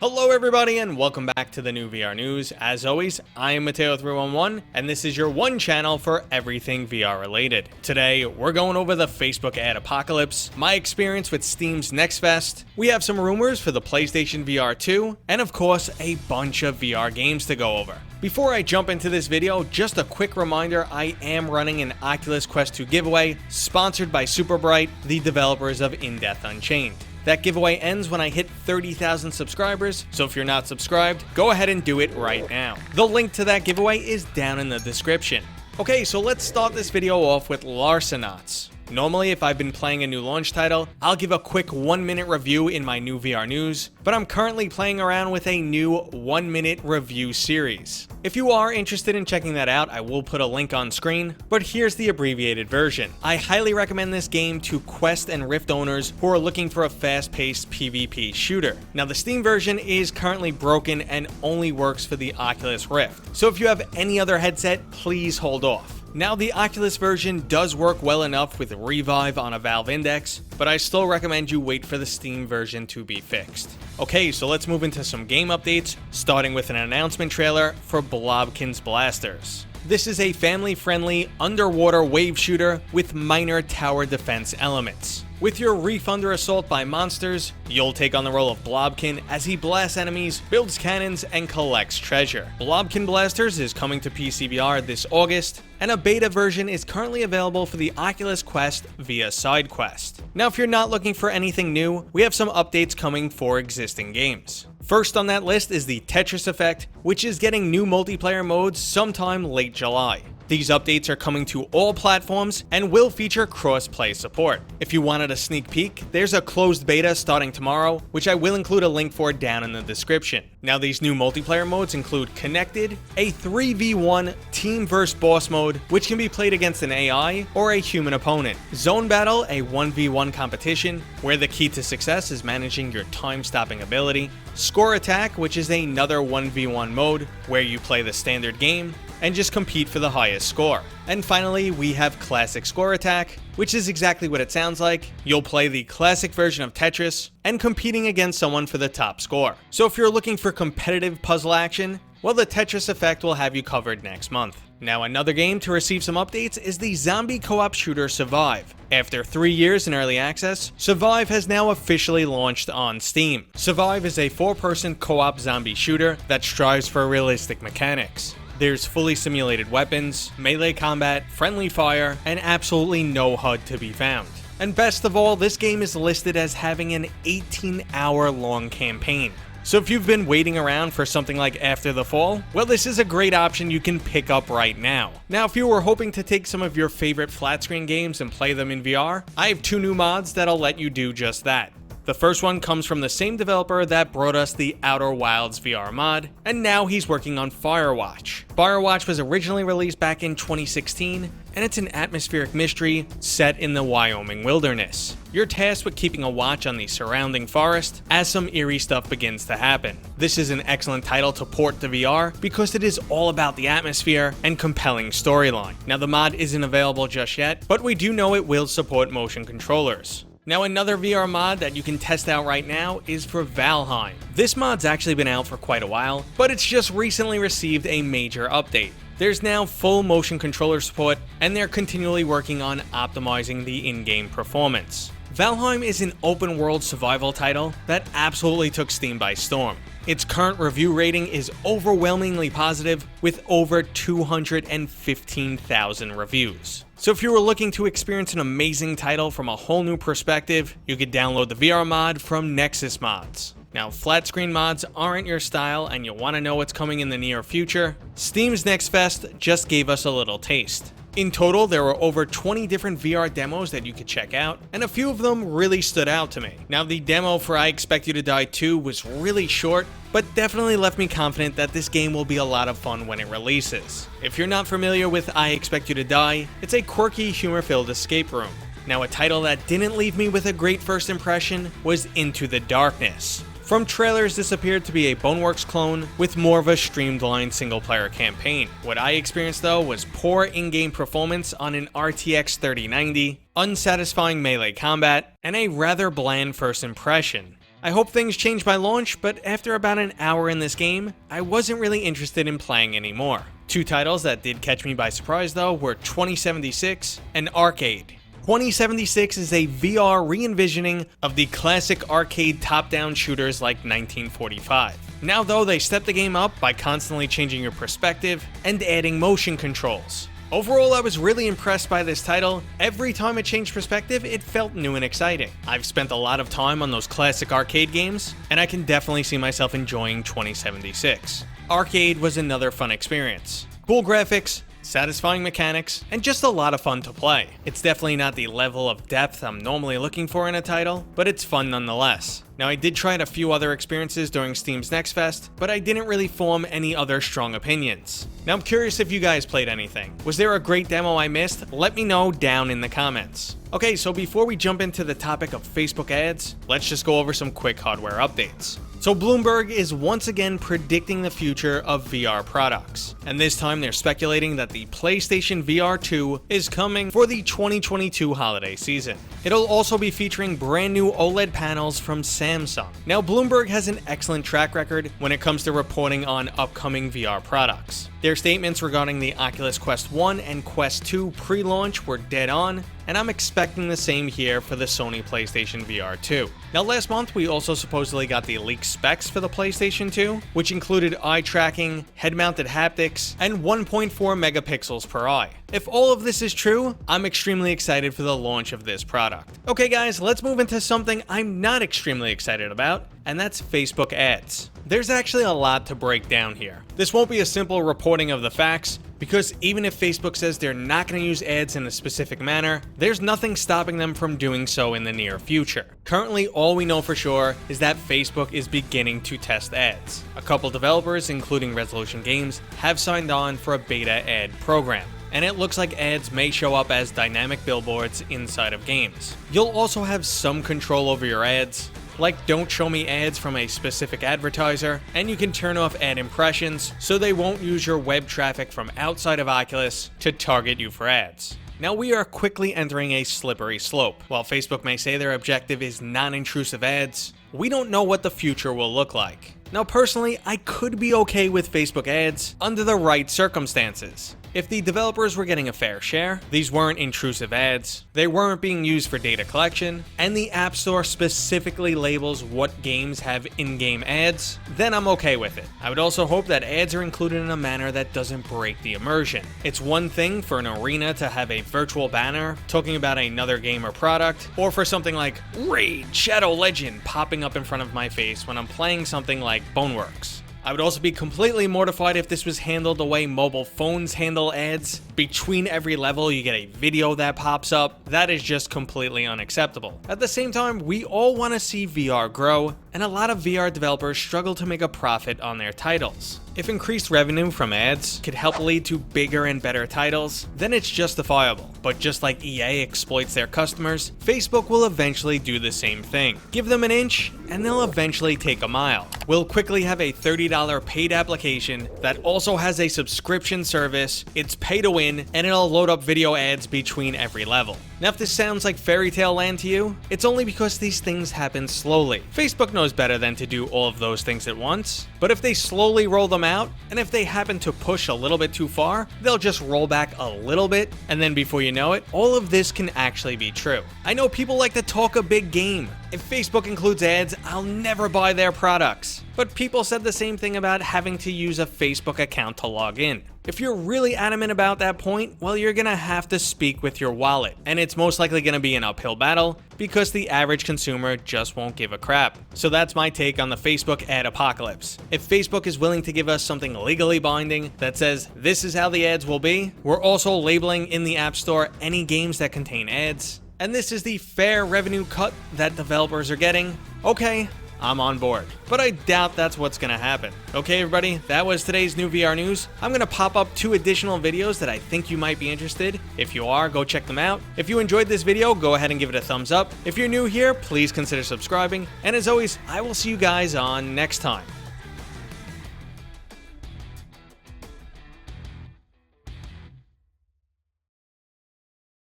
Hello everybody and welcome back to the new VR news. As always, I am Mateo311 and this is your one channel for everything VR related. Today, we're going over the Facebook ad apocalypse, my experience with Steam's Next Fest, we have some rumors for the PlayStation VR 2, and of course, a bunch of VR games to go over. Before I jump into this video, just a quick reminder, I am running an Oculus Quest 2 giveaway, sponsored by Superbright, the developers of In Death Unchained. That giveaway ends when I hit 30,000 subscribers, so if you're not subscribed, go ahead and do it right now. The link to that giveaway is down in the description. Okay, so let's start this video off with Larcenauts. Normally, if I've been playing a new launch title, I'll give a quick 1-minute review in my new VR news, but I'm currently playing around with a new 1-minute review series. If you are interested in checking that out, I will put a link on screen, but here's the abbreviated version. I highly recommend this game to Quest and Rift owners who are looking for a fast-paced PvP shooter. Now, the Steam version is currently broken and only works for the Oculus Rift, so if you have any other headset, please hold off. Now, the Oculus version does work well enough with Revive on a Valve Index, but I still recommend you wait for the Steam version to be fixed. Okay, so let's move into some game updates, starting with an announcement trailer for Blobkin Blasters. This is a family-friendly underwater wave shooter with minor tower defense elements. With your Reef under assault by monsters, you'll take on the role of Blobkin as he blasts enemies, builds cannons, and collects treasure. Blobkin Blasters is coming to PSVR this August, and a beta version is currently available for the Oculus Quest via SideQuest. Now, if you're not looking for anything new, we have some updates coming for existing games. First on that list is the Tetris effect, which is getting new multiplayer modes sometime late July. These updates are coming to all platforms and will feature cross-play support. If you wanted a sneak peek, there's a closed beta starting tomorrow, which I will include a link for down in the description. Now, these new multiplayer modes include Connected, a 3v1 team vs boss mode, which can be played against an AI or a human opponent. Zone Battle, a 1v1 competition, where the key to success is managing your time-stopping ability. Score Attack, which is another 1v1 mode, where you play the standard game and just compete for the highest score. And finally, we have Classic Score Attack, which is exactly what it sounds like. You'll play the classic version of Tetris and competing against someone for the top score. So if you're looking for competitive puzzle action, well, the Tetris effect will have you covered next month. Now, another game to receive some updates is the zombie co-op shooter Survive. After 3 years in early access, Survive has now officially launched on Steam. Survive is a 4-person co-op zombie shooter that strives for realistic mechanics. There's fully simulated weapons, melee combat, friendly fire, and absolutely no HUD to be found. And best of all, this game is listed as having an 18-hour long campaign. So if you've been waiting around for something like After the Fall, well, this is a great option you can pick up right now. Now, if you were hoping to take some of your favorite flat screen games and play them in VR, I have 2 new mods that'll let you do just that. The first one comes from the same developer that brought us the Outer Wilds VR mod, and now he's working on Firewatch. Firewatch was originally released back in 2016, and it's an atmospheric mystery set in the Wyoming wilderness. You're tasked with keeping a watch on the surrounding forest as some eerie stuff begins to happen. This is an excellent title to port to VR because it is all about the atmosphere and compelling storyline. Now, the mod isn't available just yet, but we do know it will support motion controllers. Now, another VR mod that you can test out right now is for Valhiem. This mod's actually been out for quite a while, but it's just recently received a major update. There's now full motion controller support, and they're continually working on optimizing the in-game performance. Valhiem is an open-world survival title that absolutely took Steam by storm. Its current review rating is overwhelmingly positive, with over 215,000 reviews. So if you were looking to experience an amazing title from a whole new perspective, you could download the VR mod from Nexus Mods. Now, flat screen mods aren't your style and you want to know what's coming in the near future, Steam's Next Fest just gave us a little taste. In total, there were over 20 different VR demos that you could check out, and a few of them really stood out to me. Now, the demo for I Expect You to Die 2 was really short, but definitely left me confident that this game will be a lot of fun when it releases. If you're not familiar with I Expect You to Die, it's a quirky, humor-filled escape room. Now, a title that didn't leave me with a great first impression was Into the Darkness. From trailers, this appeared to be a Boneworks clone with more of a streamlined single-player campaign. What I experienced, though, was poor in-game performance on an RTX 3090, unsatisfying melee combat, and a rather bland first impression. I hope things change by launch, but after about an hour in this game, I wasn't really interested in playing anymore. Two titles that did catch me by surprise though were 2076 and Ark-Ade. 2076 is a VR re-envisioning of the classic arcade top-down shooters like 1945. Now though, they step the game up by constantly changing your perspective and adding motion controls. Overall, I was really impressed by this title. Every time it changed perspective, it felt new and exciting. I've spent a lot of time on those classic arcade games, and I can definitely see myself enjoying 2076. Ark-Ade was another fun experience. Cool graphics, satisfying mechanics, and just a lot of fun to play. It's definitely not the level of depth I'm normally looking for in a title, but it's fun nonetheless. Now, I did try a few other experiences during Steam's Next Fest, but I didn't really form any other strong opinions. Now, I'm curious if you guys played anything. Was there a great demo I missed? Let me know down in the comments. Okay, so before we jump into the topic of Facebook ads, let's just go over some quick hardware updates. So Bloomberg is once again predicting the future of VR products, and this time they're speculating that the PlayStation VR 2 is coming for the 2022 holiday season. It'll also be featuring brand new OLED panels from Samsung. Now, Bloomberg has an excellent track record when it comes to reporting on upcoming VR products. Their statements regarding the Oculus Quest 1 and Quest 2 pre-launch were dead on, and I'm expecting the same here for the Sony PlayStation VR 2. Now, last month we also supposedly got the leaked specs for the PlayStation 2, which included eye tracking, head-mounted haptics, and 1.4 megapixels per eye. If all of this is true, I'm extremely excited for the launch of this product. Okay guys, let's move into something I'm not extremely excited about, and that's Facebook ads. There's actually a lot to break down here. This won't be a simple reporting of the facts, because even if Facebook says they're not going to use ads in a specific manner, there's nothing stopping them from doing so in the near future. Currently, all we know for sure is that Facebook is beginning to test ads. A couple developers, including Resolution Games, have signed on for a beta ad program, and it looks like ads may show up as dynamic billboards inside of games. You'll also have some control over your ads, like don't show me ads from a specific advertiser, and you can turn off ad impressions so they won't use your web traffic from outside of Oculus to target you for ads. Now, we are quickly entering a slippery slope. While Facebook may say their objective is non-intrusive ads, we don't know what the future will look like. Now, personally, I could be okay with Facebook ads under the right circumstances. If the developers were getting a fair share, these weren't intrusive ads, they weren't being used for data collection, and the App Store specifically labels what games have in-game ads, then I'm okay with it. I would also hope that ads are included in a manner that doesn't break the immersion. It's one thing for an arena to have a virtual banner talking about another game or product, or for something like Raid Shadow Legend popping up in front of my face when I'm playing something like Boneworks. I would also be completely mortified if this was handled the way mobile phones handle ads. Between every level, you get a video that pops up. That is just completely unacceptable. At the same time, we all want to see VR grow, and a lot of VR developers struggle to make a profit on their titles. If increased revenue from ads could help lead to bigger and better titles, then it's justifiable. But just like EA exploits their customers, Facebook will eventually do the same thing. Give them an inch, and they'll eventually take a mile. We'll quickly have a $30 paid application that also has a subscription service, it's pay to win, and it'll load up video ads between every level. Now, if this sounds like fairy tale land to you, it's only because these things happen slowly. Facebook knows better than to do all of those things at once, but if they slowly roll them out, and if they happen to push a little bit too far, they'll just roll back a little bit, and then before you know it, all of this can actually be true. I know people like to talk a big game. If Facebook includes ads, I'll never buy their products. But people said the same thing about having to use a Facebook account to log in. If you're really adamant about that point, well, you're gonna have to speak with your wallet, and it's most likely gonna be an uphill battle because the average consumer just won't give a crap. So that's my take on the Facebook ad apocalypse. If Facebook is willing to give us something legally binding that says this is how the ads will be, we're also labeling in the App Store any games that contain ads, and this is the fair revenue cut that developers are getting, okay, I'm on board. But I doubt that's what's gonna happen. Okay everybody, that was today's new VR news. I'm gonna pop up 2 additional videos that I think you might be interested. If you are, go check them out. If you enjoyed this video, go ahead and give it a thumbs up. If you're new here, please consider subscribing. And as always, I will see you guys on next time.